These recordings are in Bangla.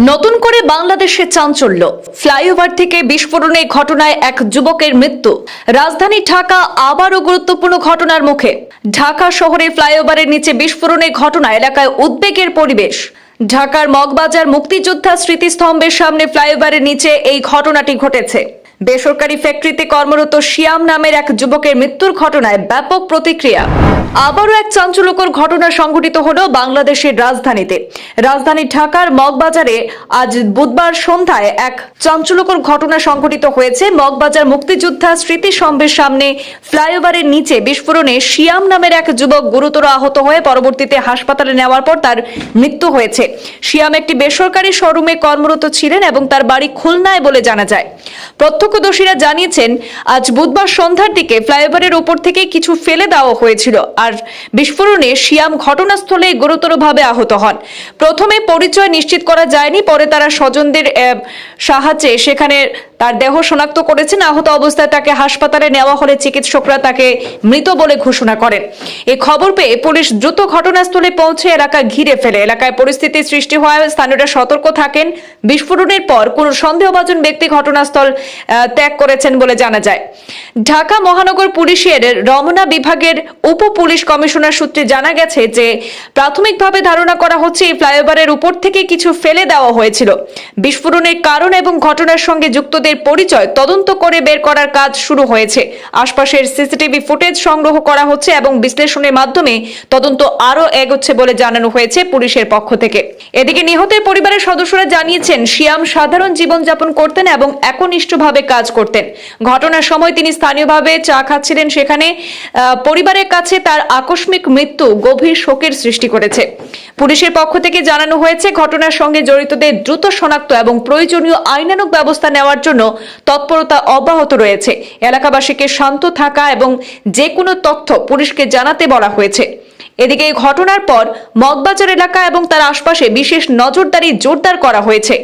নতুন করে বাংলাদেশে চাঞ্চল্য। ফ্লাইওভার থেকে বিস্ফোরণে ঘটনায় এক যুবকের মৃত্যু। রাজধানী ঢাকা আবারও গুরুত্বপূর্ণ ঘটনার মুখে। ঢাকা শহরে ফ্লাইওভারের নিচে বিস্ফোরণের ঘটনা এলাকায় উদ্বেগের পরিবেশ। ঢাকার মগবাজার মুক্তিযোদ্ধা স্মৃতিস্তম্ভের সামনে ফ্লাইওভারের নিচে এই ঘটনাটি ঘটেছে। বেসরকারি ফ্যাক্টরিতে কর্মরত শিয়াম নামের এক যুবকের মৃত্যুর ঘটনায় ব্যাপক প্রতিক্রিয়া। আবারও এক চাঞ্চল্যকর ঘটনা সংঘটিত হলো বাংলাদেশের রাজধানীতে। রাজধানী ঢাকার মগবাজারে আজ বুধবার সন্ধ্যায় এক চাঞ্চল্যকর ঘটনা সংঘটিত হয়েছে। মগবাজার মুক্তিযোদ্ধা স্মৃতিস্তম্ভের সামনে ফ্লাইওভারের নিচে বিস্ফোরণে শিয়াম নামের এক যুবক গুরুতর আহত হয়ে পরবর্তীতে হাসপাতালে নেওয়ার পর তার মৃত্যু হয়েছে। শিয়াম একটি বেসরকারি শোরুমে কর্মরত ছিলেন এবং তার বাড়ি খুলনায় বলে জানা যায়। প্রত্যক্ষদর্শীরা জানিয়েছেন, আজ বুধবার সন্ধ্যার দিকে ফ্লাইওভারের উপর থেকে কিছু ফেলে দেওয়া হয়েছিল আর বিস্ফোরণে শিয়াম ঘটনাস্থলে গুরুতরভাবে আহত হন। প্রথমে পরিচয় নিশ্চিত করা যায়নি, পরে তারা স্বজনদের সাহায্যে সেখানে তার দেহ শনাক্ত করেছেন। আহত অবস্থায় তাকে হাসপাতালে নেওয়া হলে চিকিৎসকরা তাকে মৃত বলে ঘোষণা করেন। এই খবর পেয়ে পুলিশ দ্রুত ঘটনাস্থলে পৌঁছে এলাকা ঘিরে ফেলে। এলাকায় পরিস্থিতি সৃষ্টি হওয়ায় স্থানীয়রা সতর্ক থাকেন। বিস্ফোরণের পর কোনো সন্দেহভাজন ব্যক্তি ঘটনাস্থল ত্যাগ করেছেন বলে জানা যায়। ঢাকা মহানগর পুলিশের রমনা বিভাগের উপ পুলিশ কমিশনার সূত্রে জানা গেছে যে প্রাথমিকভাবে ধারণা করা হচ্ছে এই ফ্লাইওভারের উপর থেকে কিছু ফেলে দেওয়া হয়েছিল। বিস্ফোরণের কারণ এবং ঘটনার সঙ্গে যুক্তদের পরিচয় তদন্ত করে বের করার কাজ শুরু হয়েছে। আশপাশের সিসিটিভি ফুটেজ সংগ্রহ করা হচ্ছে এবং বিশ্লেষণের মাধ্যমে তদন্ত আরো এগোচ্ছে বলে জানানো হয়েছে পুলিশের পক্ষ থেকে। এদিকে নিহতের পরিবারের সদস্যরা জানিয়েছেন, শিয়াম সাধারণ জীবনযাপন করতেন এবং একনিষ্ঠভাবে কাজ করতেন। ঘটনার সময় তিনি স্থানীয়ভাবে চা খাচ্ছিলেন। সেখানে পরিবারের কাছে তার আকস্মিক মৃত্যু গভীর শোকের সৃষ্টি করেছে। পুলিশের পক্ষ থেকে জানানো হয়েছে, ঘটনার সঙ্গে জড়িতদের দ্রুত শনাক্ত এবং প্রয়োজনীয় আইনানুগ ব্যবস্থা নেওয়ার জন্য তৎপরতা অব্যাহত রয়েছে। এলাকাবাসীকে শান্ত থাকা এবং যে কোনো তথ্য পুলিশকে জানাতে বলা হয়েছে। এদিকে এই ঘটনার পর মগবাজার এলাকা এবং তার আশপাশে বিশেষ নজরদারি জোরদার করা হয়েছে।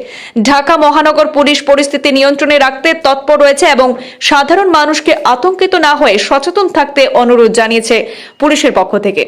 ঢাকা মহানগর পুলিশ পরিস্থিতি নিয়ন্ত্রণে রাখতে তৎপর রয়েছে এবং সাধারণ মানুষকে আতঙ্কিত না হয়ে সচেতন থাকতে অনুরোধ জানিয়েছে পুলিশের পক্ষ থেকে।